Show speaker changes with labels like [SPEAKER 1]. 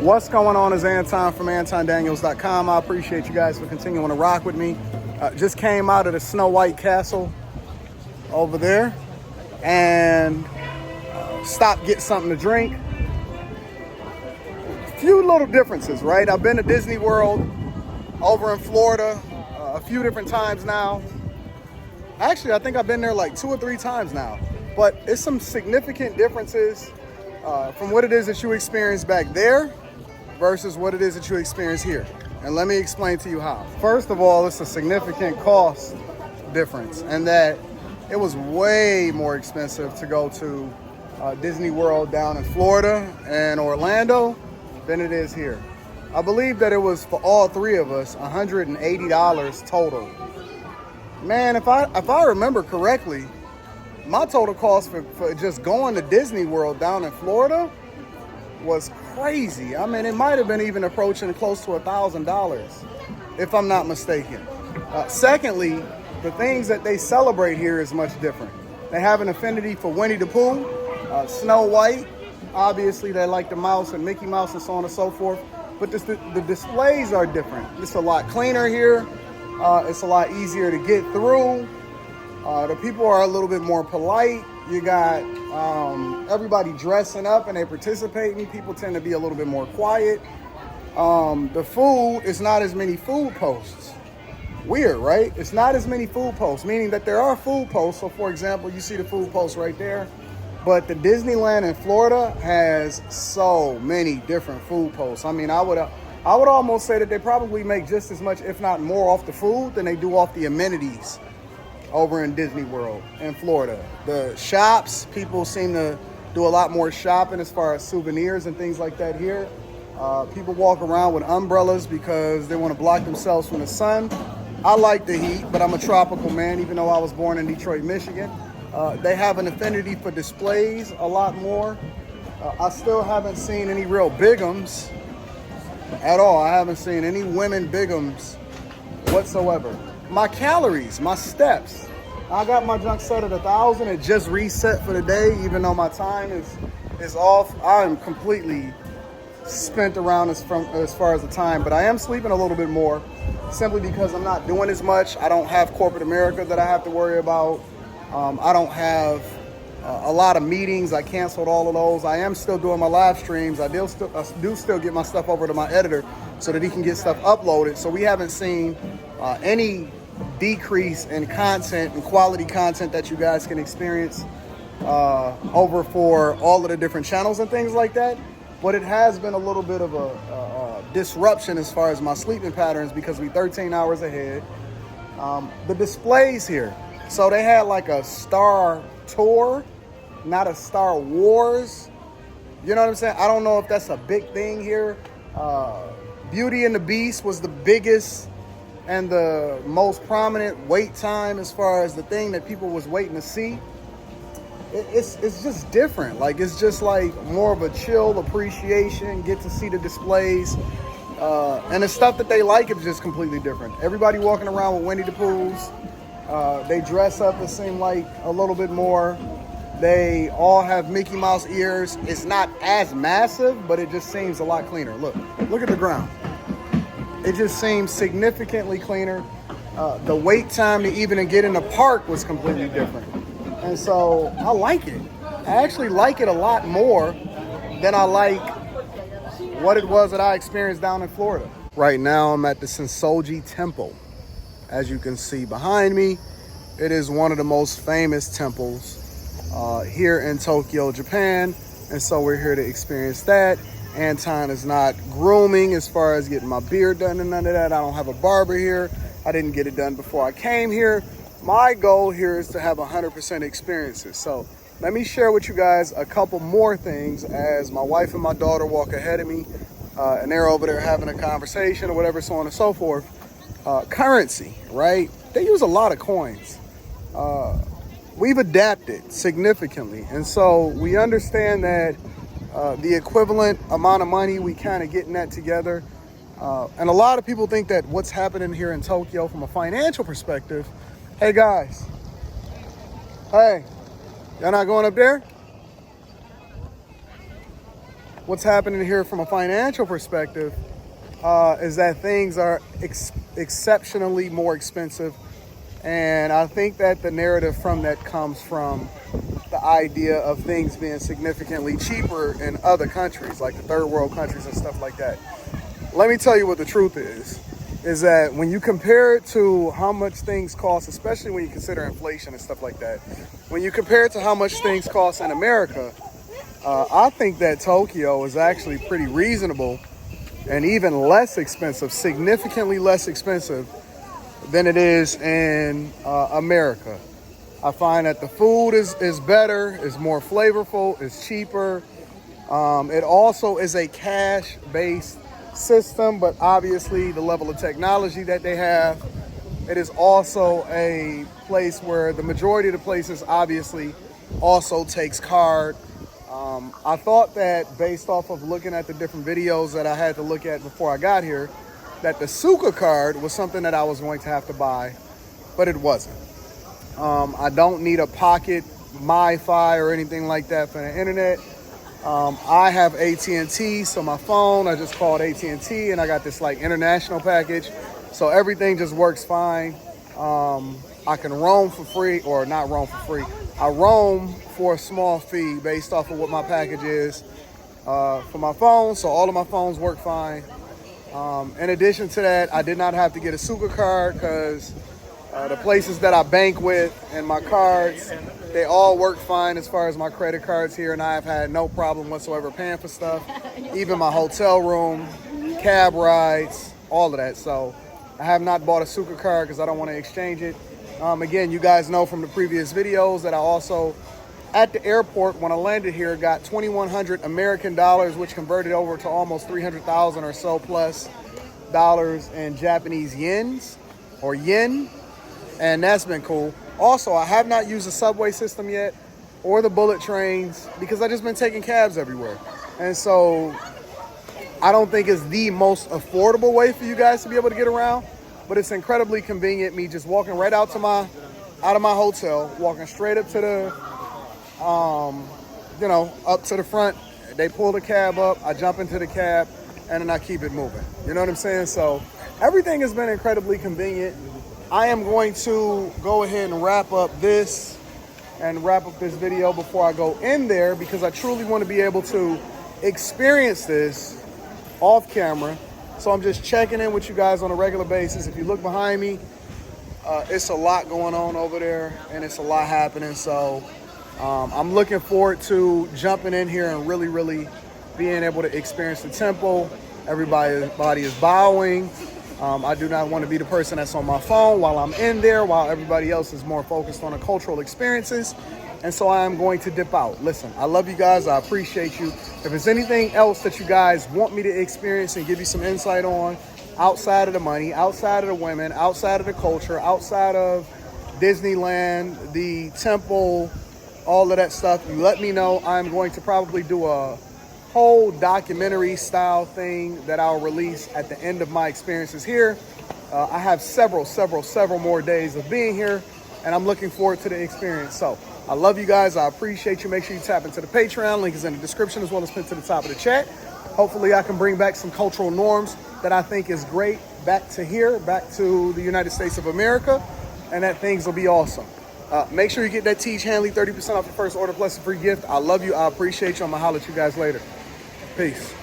[SPEAKER 1] What's going on is Anton from AntonDaniels.com. I appreciate you guys for continuing to rock with me. Just came out of the Snow White Castle over there and stopped get something to drink. Few little differences, right? I've been to Disney World over in Florida a few different times now. Actually, I think I've been there like 2 or 3 times now. But it's some significant differences from what it is that you experience back there versus what it is that you experience here. And let me explain to you how. First of all, it's a significant cost difference, and that it was way more expensive to go to Disney World down in Florida and Orlando than it is here. I believe that it was, for all 3 of us, $180 total. Man, if I remember correctly, my total cost for just going to Disney World down in Florida was crazy. I mean, it might have been even approaching close to $1,000, if I'm not mistaken. Secondly, the things that they celebrate here is much different. They have an affinity for Winnie the Pooh, Snow White. Obviously, they like the mouse and Mickey Mouse and so on and so forth. But the displays are different. It's a lot cleaner here. It's a lot easier to get through. The people are a little bit more polite. You got everybody dressing up and they participating. People tend to be a little bit more quiet. The food is not as many food posts. Weird, right? It's not as many food posts, meaning that there are food posts. So, for example, you see the food post right there. But the Disneyland in Florida has so many different food posts. I mean, I would almost say that they probably make just as much, if not more, off the food than they do off the amenities over in Disney World in Florida. The shops, people seem to do a lot more shopping as far as souvenirs and things like that here. People walk around with umbrellas because they want to block themselves from the sun. I like the heat, but I'm a tropical man, even though I was born in Detroit, Michigan. They have an affinity for displays a lot more. I still haven't seen any real bigums at all. I haven't seen any women bigums whatsoever. My calories, my steps. I got my junk set at 1,000. It just reset for the day, even though my time is off. I'm completely spent around as far as the time, but I am sleeping a little bit more simply because I'm not doing as much. I don't have corporate America that I have to worry about. I don't have a lot of meetings. I canceled all of those. I am still doing my live streams. I do still get my stuff over to my editor so that he can get stuff uploaded. So we haven't seen any decrease in content and quality content that you guys can experience over for all of the different channels and things like that. But it has been a little bit of a disruption as far as my sleeping patterns because we 13 hours ahead. The displays here. So they had like a Star Tour, not a Star Wars. You know what I'm saying? I don't know if that's a big thing here. Beauty and the Beast was the biggest and the most prominent wait time as far as the thing that people was waiting to see. It's just different. Like, it's just like more of a chill appreciation, get to see the displays. And the stuff that they like is just completely different. Everybody walking around with Winnie the Poohs. They dress up, it seems like, a little bit more. They all have Mickey Mouse ears. It's not as massive, but it just seems a lot cleaner. Look at the ground. It just seems significantly cleaner. The wait time to even get in the park was completely different. And so I like it. I actually like it a lot more than I like what it was that I experienced down in Florida. Right now I'm at the Senso-ji temple. As you can see behind me, it is one of the most famous temples here in Tokyo, Japan. And so we're here to experience that. Anton is not grooming as far as getting my beard done and none of that. I don't have a barber here. I didn't get it done before I came here. My goal here is to have 100% experiences. So let me share with you guys a couple more things as my wife and my daughter walk ahead of me. And they're over there having a conversation or whatever, so on and so forth. Currency, right? They use a lot of coins. We've adapted significantly. And so we understand that the equivalent amount of money, we kind of getting that together. And a lot of people think that what's happening here in Tokyo from a financial perspective, hey guys, hey, y'all not going up there? what's happening here from a financial perspective is that things are exceptionally more expensive. And I think that the narrative from that comes from the idea of things being significantly cheaper in other countries, like the third world countries and stuff like that. Let me tell you what the truth is that when you compare it to how much things cost, especially when you consider inflation and stuff like that, when you compare it to how much things cost in America, I think that Tokyo is actually pretty reasonable and even less expensive, significantly less expensive than it is in America. I find that the food is better, is more flavorful, is cheaper. It also is a cash-based system, but obviously the level of technology that they have, it is also a place where the majority of the places obviously also takes card. I thought that based off of looking at the different videos that I had to look at before I got here, that the Suica card was something that I was going to have to buy, but it wasn't. I don't need a pocket MiFi or anything like that for the internet. I have AT&T, so my phone, I just called AT&T and I got this like international package. So everything just works fine. I can roam for free, or not roam for free. I roam for a small fee based off of what my package is for my phone. So all of my phones work fine. In addition to that, I did not have to get a Suica card because the places that I bank with and my cards, they all work fine as far as my credit cards here, and I have had no problem whatsoever paying for stuff, even my hotel room, cab rides, all of that. So I have not bought a Suica card because I don't want to exchange it. Again, you guys know from the previous videos that I also, at the airport when I landed here, got 2,100 American dollars, which converted over to almost 300,000 or so plus dollars in Japanese yens or yen. And that's been cool. Also, I have not used the subway system yet or the bullet trains because I've just been taking cabs everywhere. And so I don't think it's the most affordable way for you guys to be able to get around, but it's incredibly convenient. Me just walking right out of my hotel, walking straight up to the, up to the front. They pull the cab up, I jump into the cab, and then I keep it moving. You know what I'm saying? So everything has been incredibly convenient. I am going to go ahead and wrap up this video before I go in there because I truly want to be able to experience this off camera. So I'm just checking in with you guys on a regular basis. If you look behind me, it's a lot going on over there and it's a lot happening. So I'm looking forward to jumping in here and really, really being able to experience the temple. Everybody is bowing. I do not want to be the person that's on my phone while I'm in there, while everybody else is more focused on the cultural experiences. And so I am going to dip out. Listen, I love you guys. I appreciate you. If there's anything else that you guys want me to experience and give you some insight on outside of the money, outside of the women, outside of the culture, outside of Disneyland, the temple, all of that stuff, you let me know. I'm going to probably do a whole documentary style thing that I'll release at the end of my experiences here. I have several more days of being here, and I'm looking forward to the experience. So I love you guys. I appreciate you. Make sure you tap into the Patreon. Link is in the description as well as pinned to the top of the chat. Hopefully I can bring back some cultural norms that I think is great back to here, back to the United States of America, and that things will be awesome. Make sure you get that Teach Hanley 30% off your first order plus a free gift. I love you. I appreciate you. I'm going to holler at you guys later. Peace.